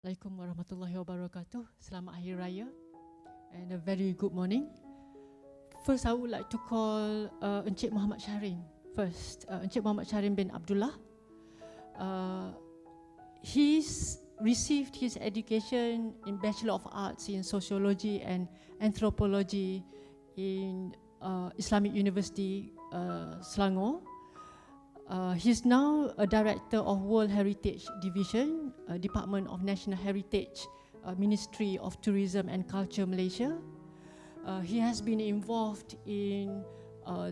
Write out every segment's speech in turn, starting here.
Assalamualaikum warahmatullahi wabarakatuh. Selamat Hari Raya and a very good morning. First, I would like to call Encik Muhammad Syahrin first. Encik Muhammad Syahrin bin Abdullah. He's received his education in Bachelor of Arts in Sociology and Anthropology in Islamic University, Selangor. He's now a director of World Heritage Division, Department of National Heritage, Ministry of Tourism and Culture, Malaysia. He has been involved in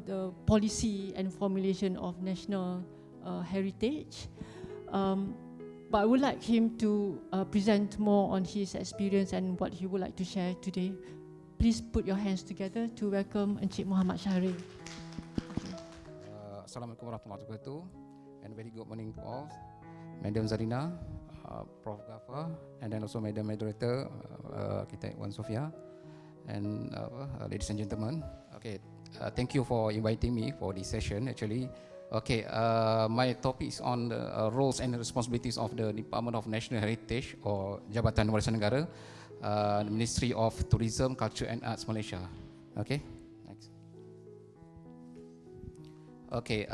the policy and formulation of national heritage. But I would like him to present more on his experience and what he would like to share today. Please put your hands together to welcome Encik Muhammad Syahrin. Assalamualaikum warahmatullahi wabarakatuh, and very good morning to all. Madam Zarina, Prof. Ghaffar, and then also Madam Moderator, Architect Wan Sofia, and ladies and gentlemen. Okay, thank you for inviting me for this session. Actually, okay, my topic is on the roles and responsibilities of the Department of National Heritage or Jabatan Warisan Negara, the Ministry of Tourism, Culture and Arts, Malaysia. Okay. Okay,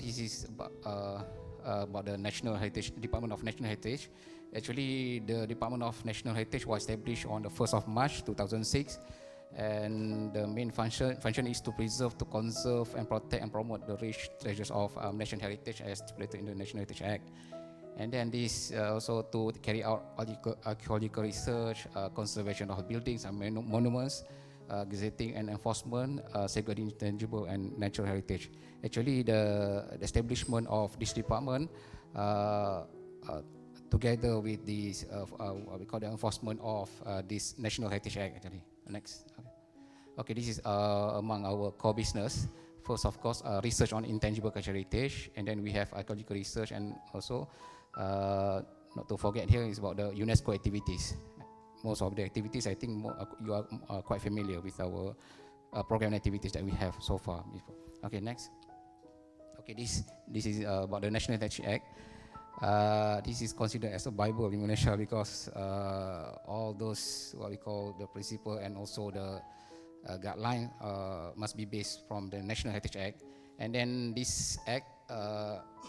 this is about the National Heritage, Department of National Heritage. Actually, the Department of National Heritage was established on the 1st of March 2006, and the main function is to preserve, to conserve, and protect and promote the rich treasures of national heritage as stipulated in the National Heritage Act. And then this also to carry out archaeological research, conservation of buildings and monuments, gazetting and enforcement, safeguarding intangible and natural heritage. Actually, the establishment of this department, together with this, what we call the enforcement of this National Heritage Act. Actually, next. Okay, this is among our core business. First, of course, research on intangible cultural heritage, and then we have archaeological research, and also, not to forget here, is about the UNESCO activities. Most of the activities, I think you are quite familiar with our program activities that we have so far. Okay, next. Okay, this is about the National Heritage Act. This is considered as a Bible in Malaysia because all those what we call the principle and also the guideline must be based from the National Heritage Act. And then this act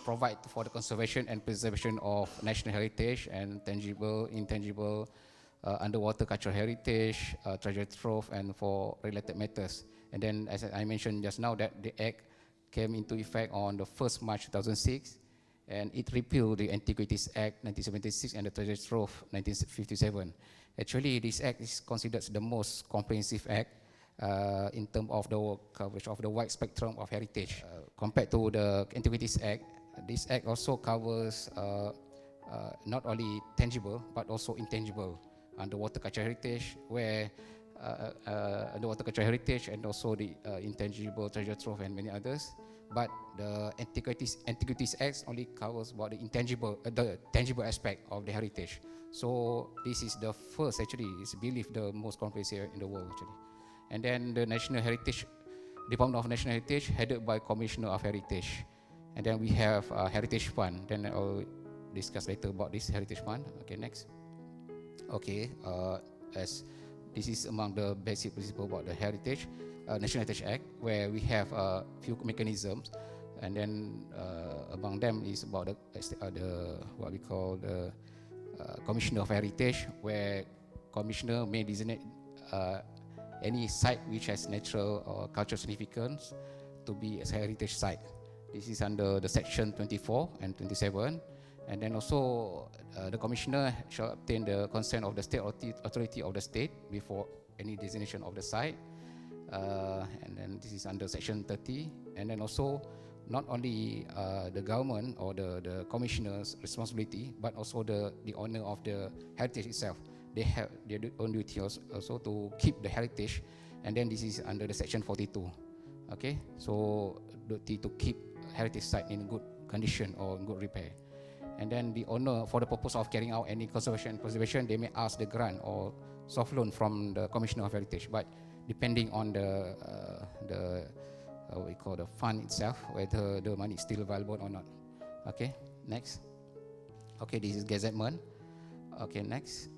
provide for the conservation and preservation of national heritage and tangible, intangible, underwater cultural heritage, treasure trove, and for related matters. And then, as I mentioned just now, that the Act came into effect on the 1st March 2006, and it repealed the Antiquities Act 1976 and the Treasure Trove 1957. Actually, this Act is considered the most comprehensive Act in terms of the coverage of the wide spectrum of heritage. Compared to the Antiquities Act, this Act also covers not only tangible but also intangible underwater cultural heritage, where underwater cultural heritage and also the intangible treasure trove and many others. But the Antiquities Act only covers about the intangible, the tangible aspect of the heritage. So this is the first, actually, is believed the most comprehensive in the world, actually. And then the National Heritage, Department of National Heritage, headed by Commissioner of Heritage. And then we have a Heritage Fund. Then I'll discuss later about this Heritage Fund. Okay, next. Okay, as this is among the basic principles about the heritage, National Heritage Act, where we have a few mechanisms, and then among them is about the what we call the Commissioner of Heritage, where Commissioner may designate any site which has natural or cultural significance to be as a heritage site. This is under the section 24 and 27. And then also the Commissioner shall obtain the consent of the state authority of the state before any designation of the site. And then this is under section 30. And then also not only the government or the Commissioner's responsibility, but also the owner of the heritage itself. They have their own duty also to keep the heritage. And then this is under the section 42. Okay, so duty to keep heritage site in good condition or in good repair. And then the owner, for the purpose of carrying out any conservation and preservation, they may ask the grant or soft loan from the Commissioner of Heritage. But depending on the what we call the fund itself, whether the money is still available or not. Okay, next. Okay, this is gazettement. Okay, next.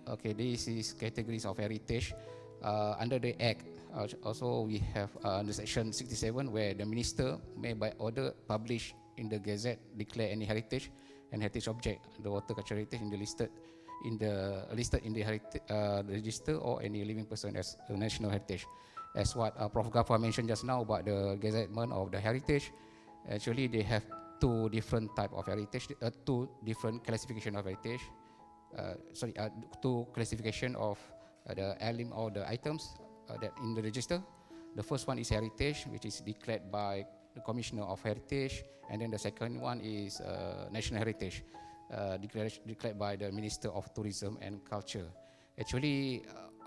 Okay, this is categories of heritage. Under the Act, also we have the section 67 where the minister may by order publish in the Gazette declare any heritage and heritage object, the water cultural heritage in the listed in the heritage, register or any living person as a national heritage. As what Prof. Ghaffar mentioned just now about the gazettement of the heritage, actually they have two different type of heritage, two different classification of heritage. Two classification of the heirloom or the items that in the register. The first one is heritage, which is declared by the Commissioner of Heritage, and then the second one is national heritage, declared by the Minister of Tourism and Culture. Actually,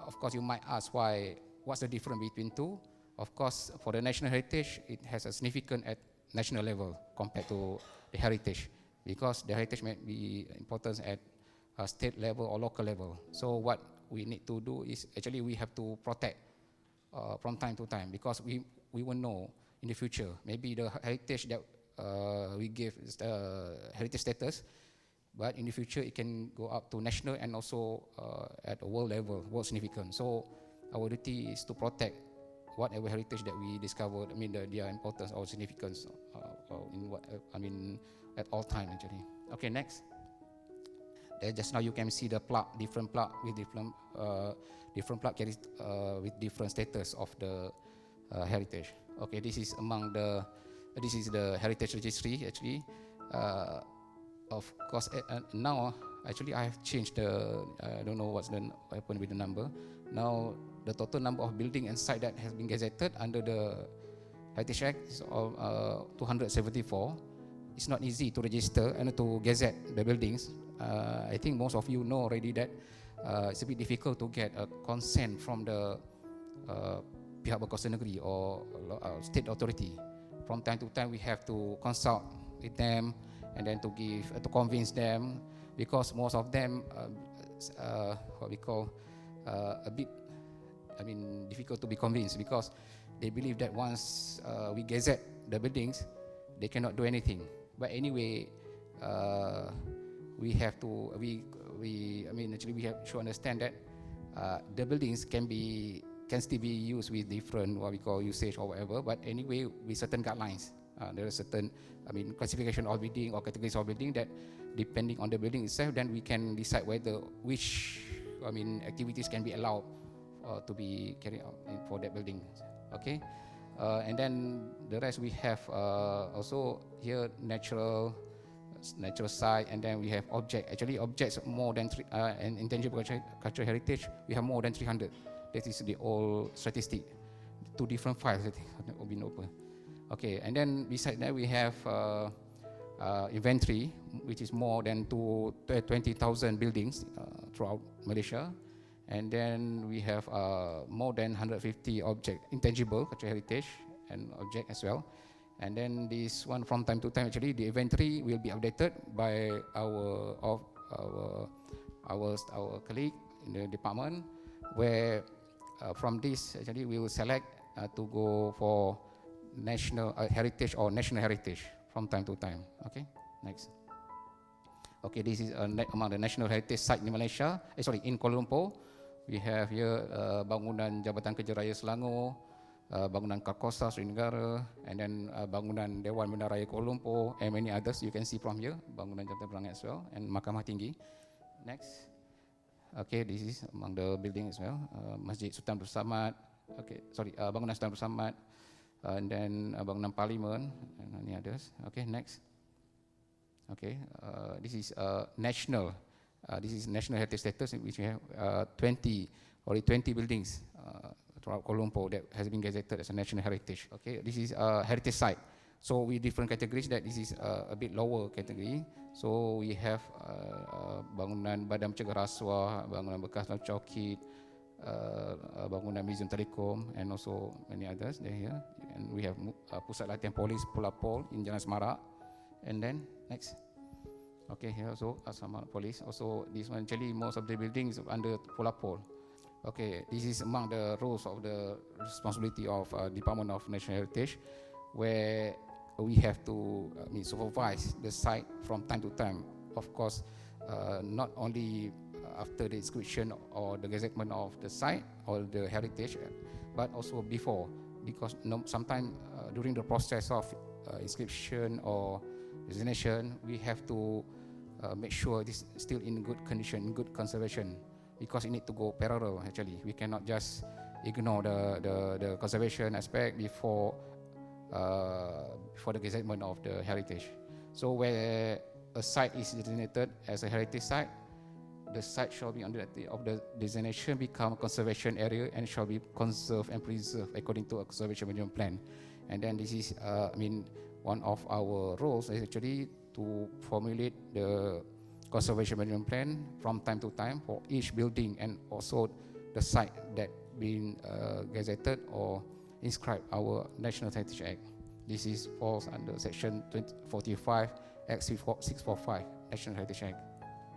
of course, you might ask what's the difference between two? Of course, for the national heritage, it has a significant at national level compared to the heritage, because the heritage may be important at a state level or local level. So what we need to do is actually we have to protect from time to time, because we will know in the future maybe the heritage that we give heritage status, but in the future it can go up to national and also at a world level, world significant. So our duty is to protect whatever heritage that we discovered. I mean their importance or significance in what at all time actually. Okay, next. Just now you can see the plaque, different plaque with different plaque carries with different status of the heritage. Okay, this is this is the heritage registry actually. Of course, now actually I have changed the. I don't know what happened with the number. Now the total number of building and site that has been gazetted under the Heritage Act is 274. It's not easy to register and to gazette the buildings. I think most of you know already that it's a bit difficult to get a consent from the pihak berkuasa negeri or state authority. From time to time, we have to consult with them and then to convince them, because most of them what we call a bit difficult to be convinced, because they believe that once we gazette the buildings, they cannot do anything. But anyway, we have to should understand that the buildings can still be used with different what we call usage or whatever, but anyway with certain guidelines. There are certain classification of building or categories of building that depending on the building itself, then we can decide which activities can be allowed to be carried out for that building. Okay, and then the rest we have also here natural site, and then we have objects more than and intangible cultural heritage. We have more than 300. That is the old statistic. 2 different files I think have been open. Okay, and then beside that we have inventory, which is more than 20,000 buildings throughout Malaysia. And then we have more than 150 intangible cultural heritage and object as well. And then this one, from time to time, actually the inventory will be updated by our colleague in the department, where from this actually we will select to go for national heritage or national heritage from time to time. Okay, next. Okay, this is among the national heritage site in Malaysia. In Kuala Lumpur, we have here bangunan Jabatan Kerja Raya Selangor, bangunan Karkosa Sri Negara, and then bangunan Dewan Bandaraya Kuala Lumpur, and many others you can see from here, bangunan Jabatan Perangai as well, and Mahkamah Tinggi. Next. Okay, this is among the buildings as well. Masjid Sultan Abdul Samad. Bangunan Sultan Abdul Samad, and then bangunan Parlimen, and many others. Okay, next. Okay, this is national. This is national heritage status, in which we have 20 buildings throughout Kuala Lumpur that has been gazetted as a national heritage. Okay, this is a heritage site. So with different categories, that this is a bit lower category. So we have bangunan Badan Pencegah Rasuah, bangunan bekas Dalam Cokit, bangunan Museum Telekom, and also many others there here. And we have Pusat Latihan Polis Pulapol in Jalan Semarak. And then next. Okay, here also Asrama Police. Also, this one actually most of the buildings under Pulapol. Okay, this is among the roles of the responsibility of Department of National Heritage, where we have to supervise the site from time to time. Of course, not only after the inscription or the gazettement of the site or the heritage, but also before, because sometimes during the process of inscription or designation, we have to make sure this is still in good condition, in good conservation, because it need to go parallel actually. We cannot just ignore the conservation aspect before the gazettement of the heritage. So where a site is designated as a heritage site, the site shall be under the designation become a conservation area and shall be conserved and preserved according to a conservation management plan. And then this is, one of our roles is actually to formulate the conservation management plan from time to time for each building and also the site that been gazetted or inscribed our National Heritage Act. This is falls under section 45 Act 645 National Heritage Act.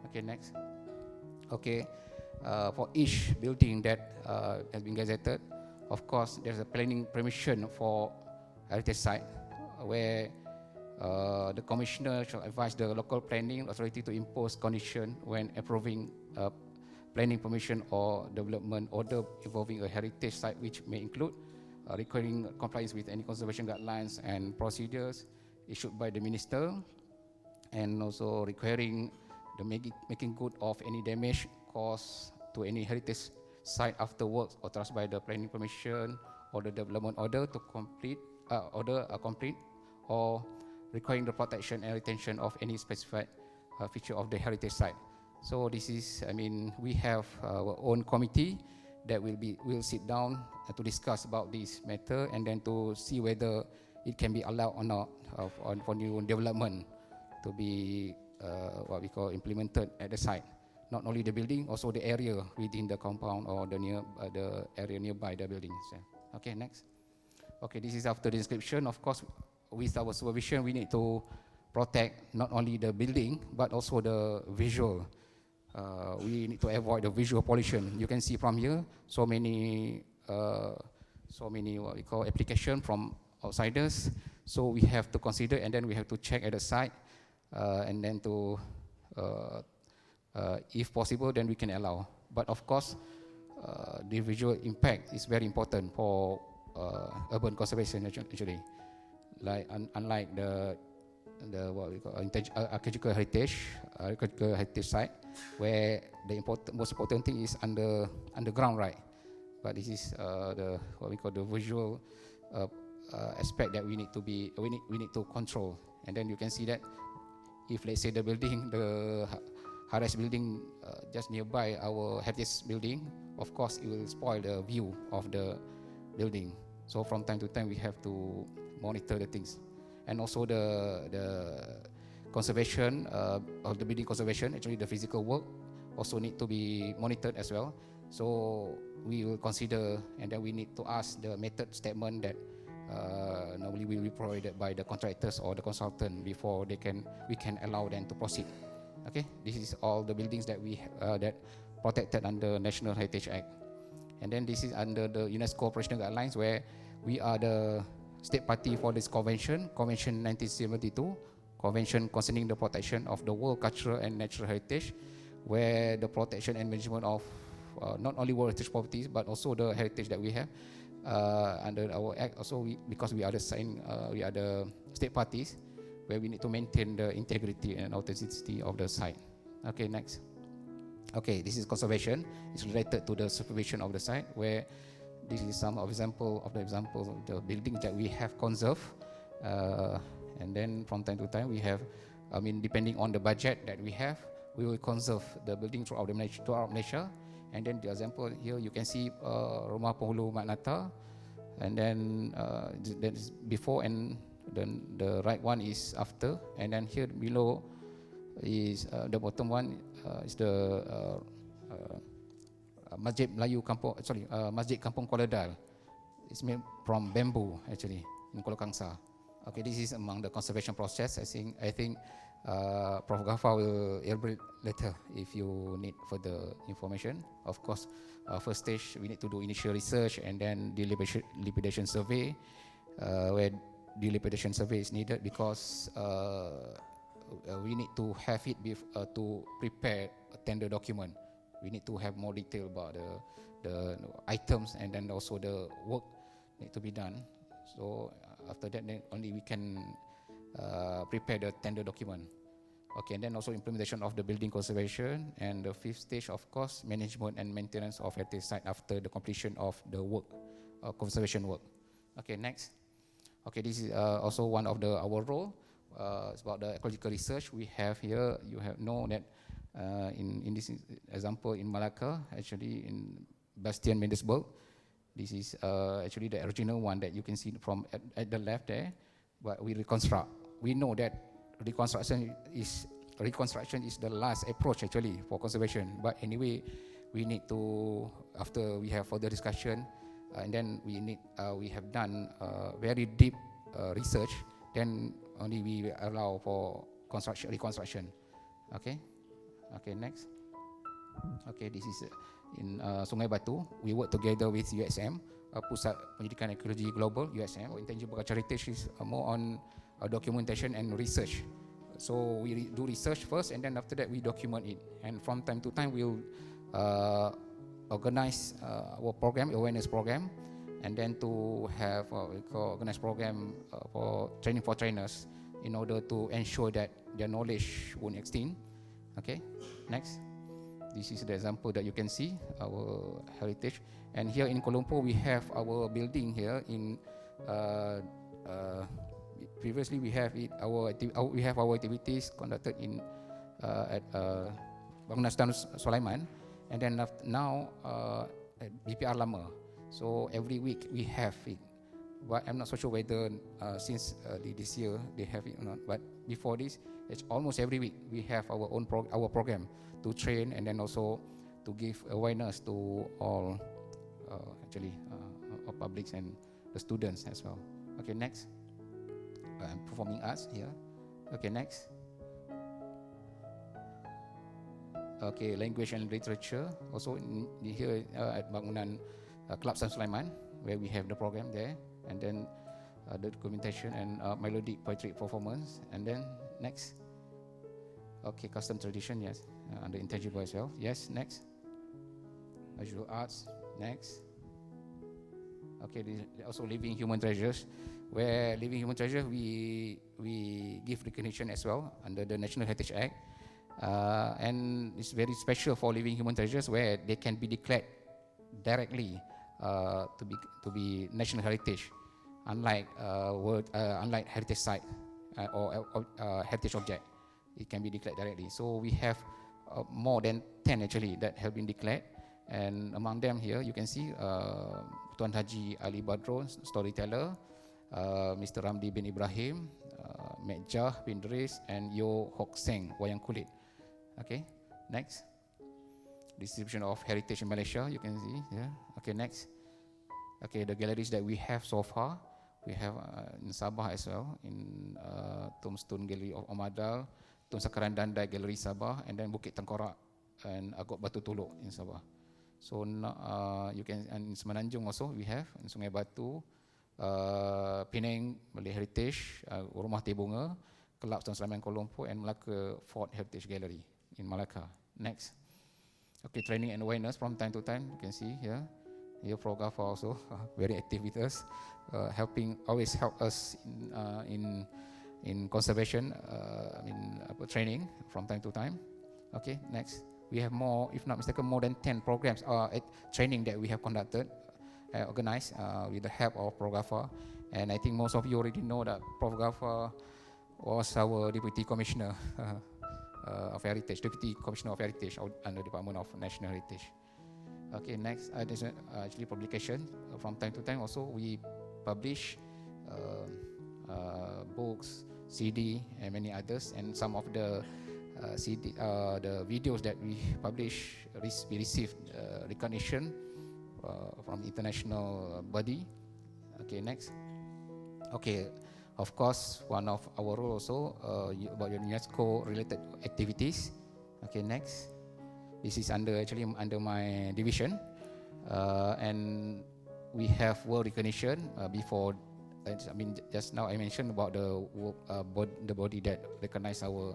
Okay, next. Okay, for each building that has been gazetted, of course, there's a planning permission for heritage site where the commissioner shall advise the local planning authority to impose condition when approving planning permission or development order involving a heritage site, which may include requiring compliance with any conservation guidelines and procedures issued by the minister, and also requiring the making good of any damage caused to any heritage site after works authorized by the planning permission or the development order to complete or requiring the protection and retention of any specified feature of the heritage site. So this is, we have our own committee that will sit down to discuss about this matter and then to see whether it can be allowed or not for new development to be what we call implemented at the site. Not only the building, also the area within the compound or the area nearby the buildings. Okay, next. Okay, this is after the description. Of course, with our supervision, we need to protect not only the building but also the visual. We need to avoid the visual pollution. You can see from here so many what we call application from outsiders. So we have to consider, and then we have to check at the site, and then to if possible, then we can allow. But of course, the visual impact is very important for urban conservation actually. Like unlike the what we call archaeological heritage site, where the most important thing is underground, right? But this is the what we call the visual aspect that we need to control. And then you can see that if let's say the building, the high-rise building just nearby our heritage building, of course it will spoil the view of the building. So from time to time we have to monitor the things. And also the conservation of the building conservation, actually the physical work also need to be monitored as well. So we will consider, and then we need to ask the method statement that normally will be provided by the contractors or the consultant before we can allow them to proceed. Okay, this is all the buildings that we that protected under National Heritage Act. And then this is under the UNESCO operational guidelines, where we are the state party for this convention, Convention 1972, Convention concerning the protection of the world cultural and natural heritage, where the protection and management of not only world heritage properties but also the heritage that we have under our act. Also, because we are the state parties, where we need to maintain the integrity and authenticity of the site. Okay, next. Okay, this is conservation. It's related to the supervision of the site, where this is some examples of the buildings that we have conserved, and then from time to time we have, depending on the budget that we have, we will conserve the building throughout Malaysia. And then the example here you can see Rumah Penghulu Maknata, and then that is before, and then the right one is after, and then here below is the bottom one is the Masjid Melayu Masjid Kampung Kuala Dal. It's made from bamboo actually in Kuala Kangsar. Okay, this is among the conservation process. I think Prof. Ghaffar will elaborate later if you need further information. Of course, first stage we need to do initial research and then dilapidation survey, where dilapidation survey is needed because we need to have it to prepare a tender document. We need to have more detail about the items, and then also the work need to be done. So after that, then only we can prepare the tender document. Okay, and then also implementation of the building conservation, and the fifth stage, of course, management and maintenance of heritage site after the completion of the work, conservation work. Okay, next. Okay, this is also one of our role. It's about the ecological research. We have here, you have know that in this example in Malacca, actually in Bastian Mendelsberg, this is actually the original one that you can see from at the left there, but we reconstruct. We know that reconstruction is the last approach actually for conservation, but anyway, we need to, after we have further discussion, and then we have done very deep research, then only we allow for reconstruction. Okay, next. Okay, this is in Sungai Batu. We work together with USM, Pusat Pendidikan Ekologi Global, USM. Intangible Cultural Heritage is more on documentation and research. So we do research first, and then after that we document it. And from time to time we'll organize our program, awareness program, and then to have organized program for training for trainers in order to ensure that their knowledge won't extinct. Okay, next. This is the example that you can see our heritage. And here in Kuala Lumpur we have our building here in. Previously we have our activities conducted in at Bangunan Sultan Sulaiman, and then now at BPR Lama. So every week we have it, but I'm not so sure whether since this year they have it or not. But before this, it's almost every week we have our own our program to train, and then also to give awareness to all all publics and the students as well. Okay, next. Performing arts here. Okay, next. Okay, language and literature. Also here at Bangunan Club San Sulaiman, where we have the program there, and then the documentation and melodic poetry performance. And then next. Okay, custom tradition, yes, under intangible as well. Yes, next. Visual arts, next. Okay, also living human treasures. Where living human treasure we give recognition as well under the National Heritage Act, and it's very special for living human treasures where they can be declared directly to be national heritage, unlike heritage site or heritage object. It can be declared directly. So we have more than 10 actually that have been declared, and among them here you can see Tuan Haji Ali Badron, storyteller, Mr. Ramdi bin Ibrahim, Mek Jah bin Dris, and Yo Hok Seng, wayang kulit. Okay, next. Distribution of heritage in Malaysia, you can see. Yeah. Okay, next. Okay, the galleries that we have so far, we have in Sabah as well, in Tombstone Gallery of Amadal, Tun Sakaran Dandai Gallery Sabah, and then Bukit Tengkorak and Agot Batu Tuluk in Sabah. So you can, and in Semenanjung also we have in Sungai Batu, Penang Malay Heritage, Rumah Teh Bunga, Kelab Sultan Sulaiman Kuala Lumpur, and Melaka Fort Heritage Gallery in Malacca. Next. Okay, training and awareness from time to time, you can see here. Here Progafa also very active with us, always help us in conservation, training from time to time. Okay, next. We have more, if not mistaken, more than 10 programs training that we have conducted, organized with the help of Progafa. And I think most of you already know that Progafa was our Deputy Commissioner of Heritage, Deputy Commissioner of Heritage under Department of National Heritage. Okay, next, there's actually publication. From time to time also we publish books, CD, and many others. And some of the the videos that we publish, we received recognition from international body. Okay, next. Okay, of course, one of our role also about UNESCO related activities. Okay, next. This is actually under my division, and we have world recognition before I mean, just now I mentioned about the the body that recognize our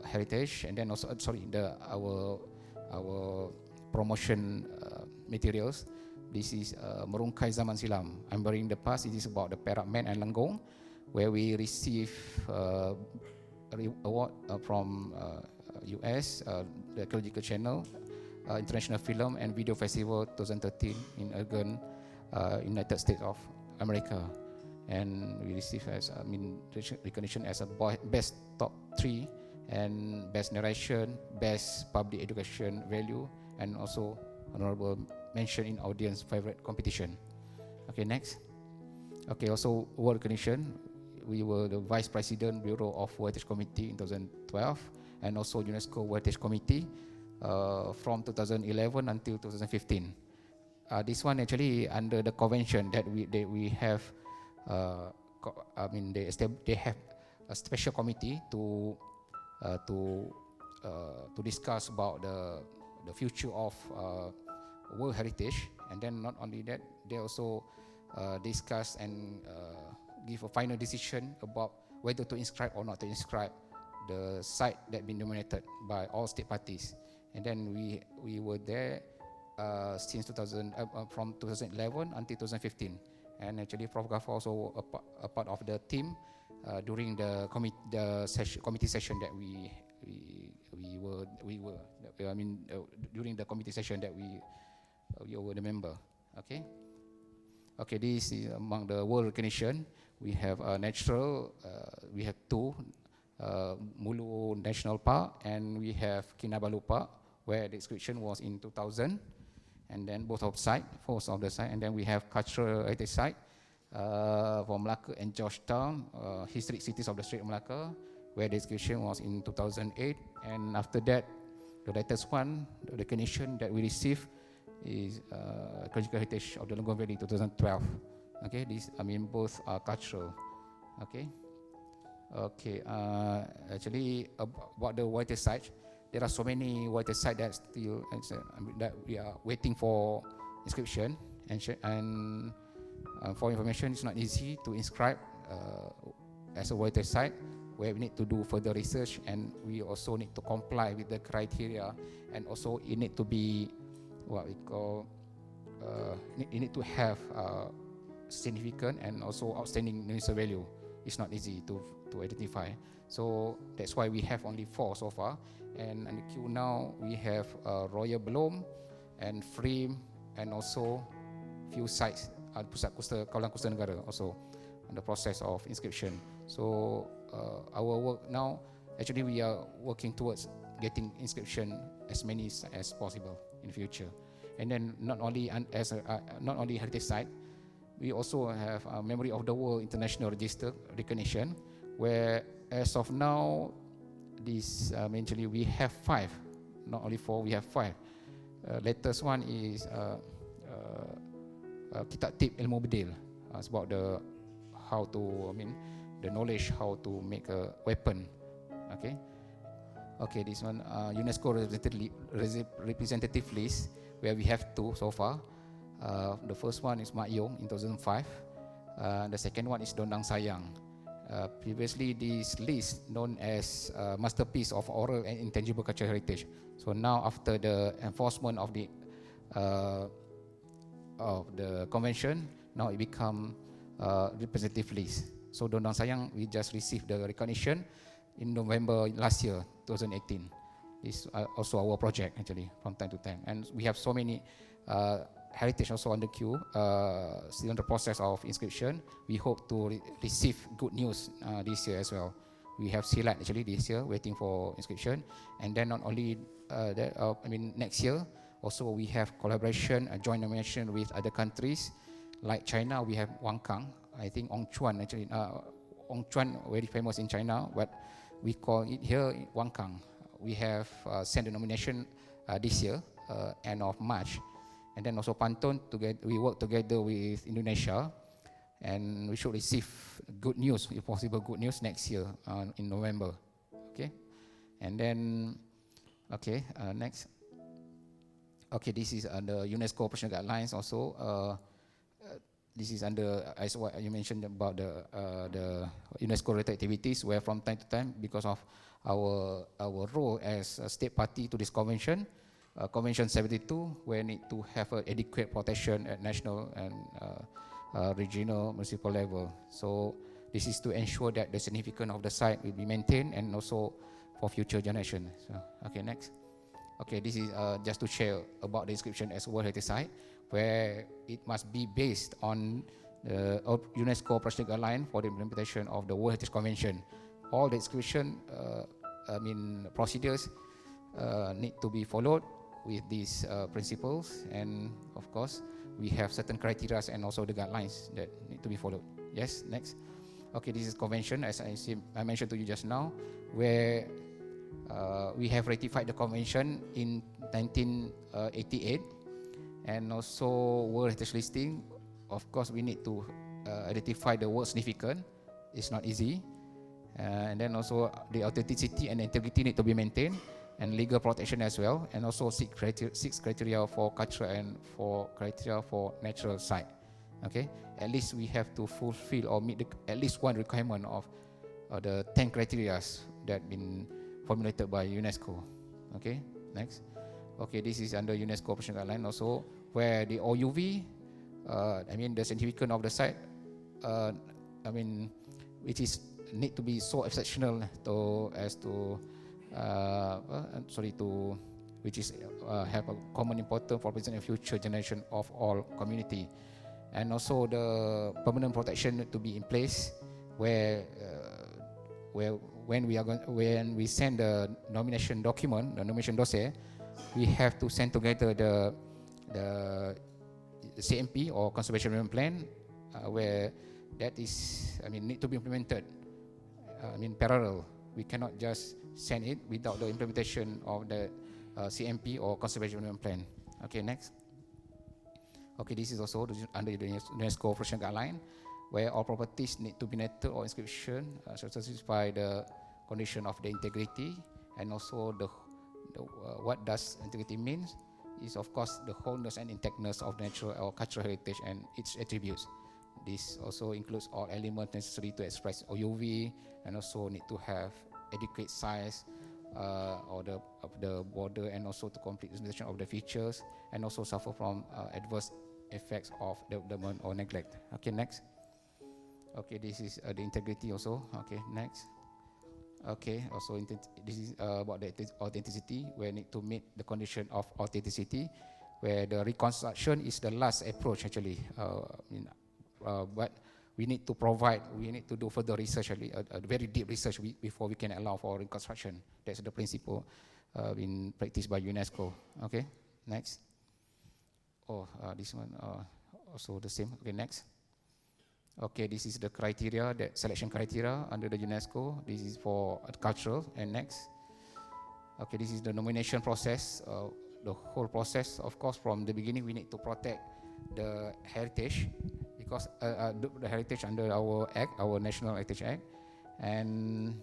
heritage, and then also our promotion materials. This is Merungkai Zaman Silam, Remembering the Past. It is about the Perak Man and Lenggong, where we receive award from US, the Ecological Channel, International Film and Video Festival 2013 in Oregon, United States of America, and we receive recognition as a best top 3 and best narration, best public education value, and also honorable mention in audience favorite competition. Okay, next. Okay, also award recognition. We were the Vice President Bureau of Heritage Committee in 2012, and also UNESCO Heritage Committee from 2011 until 2015. This one actually under the convention that we have. They have a special committee to discuss about the future of World Heritage, and then not only that, they also discuss and give a final decision about whether to inscribe or not to inscribe the site that been nominated by all state parties. And then we were there since from 2011 until 2015. And actually, Prof. Ghaffar also a part of the team during the committee session that during the committee session that we were the member. Okay. Okay, this is among the world recognition. We have natural. We have 2, Mulu National Park, and we have Kinabalu Park, where the inscription was in 2000. And then both of the site, and then we have cultural heritage site for Malacca and Georgetown, historic cities of the Strait of Malacca, where the inscription was in 2008. And after that, the latest one, the recognition that we received is ecological heritage of the Lenggong Valley 2012. Okay, both are cultural. Okay. Okay. Actually, about the heritage site, there are so many heritage sites that still that we are waiting for inscription, and for information, it's not easy to inscribe as a heritage site, where we need to do further research, and we also need to comply with the criteria, and also it need to be what we call it need to have significant and also outstanding UNESCO value. It's not easy to identify. So that's why we have only 4 so far. And in the queue now, we have Royal Belum and Frame, and also few sites, Pusat Kawalan Kusta Negara also in the process of inscription. So our work now, actually we are working towards getting inscription as many as possible in the future. And then not only heritage site, we also have a Memory of the World International Register recognition, where as of now, this eventually we have 5, not only 4, we have 5. Latest one is Kitab Tip Ilmu Bedil. It's about the knowledge how to make a weapon. Okay. Okay, this one UNESCO representative list, where we have 2 so far. The first one is Mak Yong in 2005. The second one is Dondang Sayang. Previously, this list known as Masterpiece of Oral and Intangible Cultural Heritage. So now, after the enforcement of the convention, now it become representative list. So Dondang Sayang, we just received the recognition in November last year, 2018. This is also our project actually from time to time, and we have so many heritage also on the queue, still in the process of inscription. We hope to receive good news this year as well. We have Silat actually this year waiting for inscription, and then not only that, next year also we have collaboration, a joint nomination with other countries like China. We have Wang Kang, I think Ong Chuan actually. Ong Chuan very famous in China, but we call it here Wang Kang. We have sent the nomination this year, end of March. And then also Pantun, we work together with Indonesia, and we should receive good news, if possible, good news next year in November. Okay, and then next. Okay, this is the UNESCO operational guidelines also. this is under, as what you mentioned about the UNESCO-related activities, where from time to time, because of our role as a state party to this convention, Convention 72, we need to have adequate protection at national and regional, municipal level. So this is to ensure that the significance of the site will be maintained and also for future generations. So, okay, next. Okay, this is just to share about the inscription as World Heritage Site, where it must be based on the UNESCO Operational Guideline for the implementation of the World Heritage Convention. All the inscription, procedures need to be followed with these principles, and of course, we have certain criteria and also the guidelines that need to be followed. Yes, next. Okay, this is convention, as I mentioned to you just now, where we have ratified the convention in 1988, and also World Heritage Listing. Of course, we need to identify the word significant. It's not easy. And then also the authenticity and integrity need to be maintained, and legal protection as well, and also six criteria for cultural and for criteria for natural site. Okay, at least we have to fulfill or meet at least one requirement of the 10 criteria that been formulated by UNESCO. Okay, next. Okay, this is under UNESCO Operational Guideline also, where the OUV, the significance of the site, which is need to be so exceptional which is have a common importance for present and future generation of all community, and also the permanent protection to be in place, where when we send the nomination document, the nomination dossier, we have to send together the CMP or conservation management plan, where that is need to be implemented parallel. We cannot just send it without the implementation of the CMP or conservation management plan. Okay, next. Okay, this is also under the UNESCO Operational Guideline, where all properties need to be netted or inscription, satisfy the condition of the integrity, and also what does integrity means is of course the wholeness and intactness of natural or cultural heritage and its attributes. This also includes all elements necessary to express OUV, and also need to have adequate size of the border, and also to complete the presentation of the features, and also suffer from adverse effects of development or neglect. Okay, next. Okay, this is the integrity also. Okay, next. Okay, also this is about the authenticity, where need to meet the condition of authenticity, where the reconstruction is the last approach actually. But we need to do further research, a very deep research before we can allow for reconstruction. That's the principle being practiced by UNESCO. Okay, next. This one also the same. Okay, next. Okay, this is the criteria, the selection criteria under the UNESCO. This is for cultural. And next. Okay, this is the nomination process. The whole process, of course, from the beginning we need to protect the heritage, because the heritage under our act, our National Heritage Act, and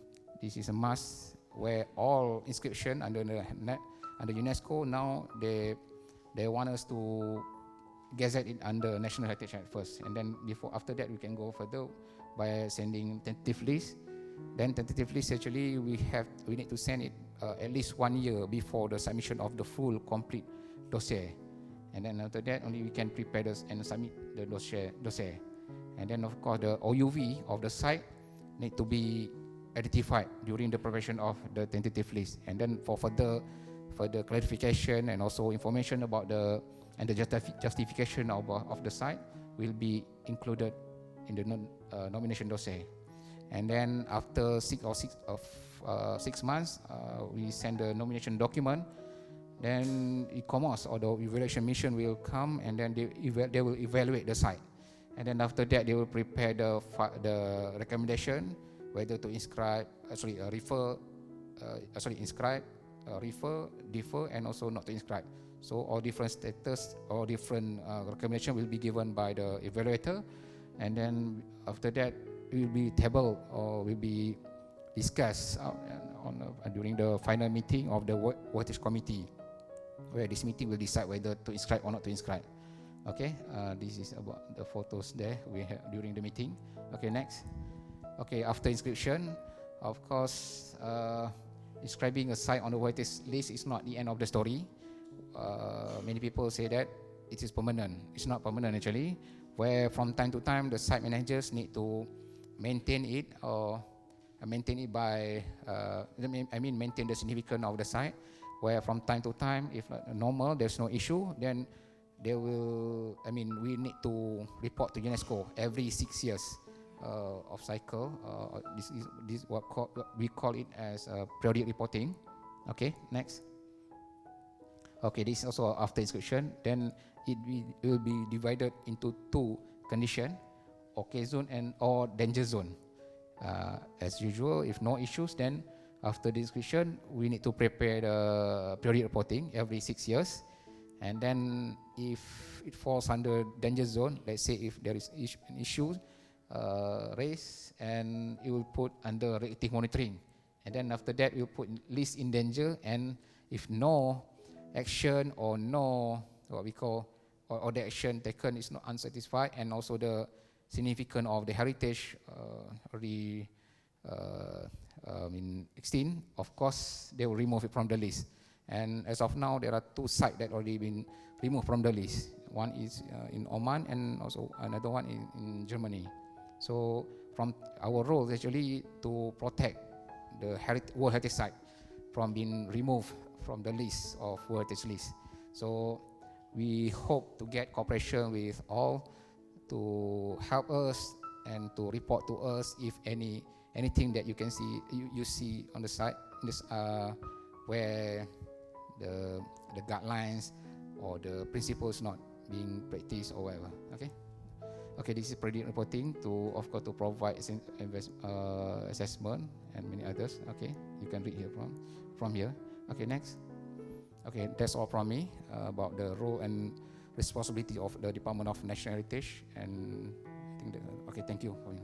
this is a must, where all inscription under UNESCO now they want us to gazette it under National Heritage Act first, and then after that we can go further by sending tentative list. Then tentative list actually we need to send it at least 1 year before the submission of the full complete dossier. And then after that, only we can prepare this and submit the dossier. And then of course the OUV of the site need to be identified during the preparation of the tentative list. And then for further clarification and also information about the justification of the site will be included in the nomination dossier. And then after 6 months, we send the nomination document. Then e-commerce or the evaluation mission will come, and then they will evaluate the site, and then after that they will prepare the recommendation whether to inscribe, refer, defer, and also not to inscribe. So all different status or different recommendation will be given by the evaluator, and then after that it will be tabled or will be discussed during the final meeting of the Heritage Committee, where this meeting will decide whether to inscribe or not to inscribe. Okay, this is about the photos there we had during the meeting. Okay, next. Okay, after inscription, of course, inscribing a site on the heritage list is not the end of the story. Many people say that it is permanent. It's not permanent actually, where from time to time the site managers need to maintain it or maintain it by, maintain the significance of the site, where from time to time, if normal, there's no issue, then they will, we need to report to UNESCO every 6 years of cycle. This what we call it as periodic reporting. Okay, next. Okay, this is also after inscription. Then it will be divided into two conditions: okay zone and or danger zone. As usual, if no issues, then after the inscription, we need to prepare the periodic reporting every 6 years. And then if it falls under danger zone, let's say if there is an issue raised, and it will put under reactive monitoring. And then after that, we'll put list in danger, and if no action or no, what we call, or the action taken is not unsatisfied, and also the significance of the heritage extinct, of course, they will remove it from the list. And as of now, there are 2 sites that already been removed from the list. One is in Oman, and also another one in Germany. So from our role is actually to protect the World Heritage Site from being removed from the list of World Heritage list. So we hope to get cooperation with all to help us and to report to us if anything that you can see, you see on the site, where the guidelines or the principles not being practiced or whatever. Okay. Okay, this is periodic reporting to, of course, to provide assessment and many others. Okay, you can read here from here. Okay, next. Okay, that's all from me about the role and responsibility of the Department of National Heritage. And I think okay, thank you for me.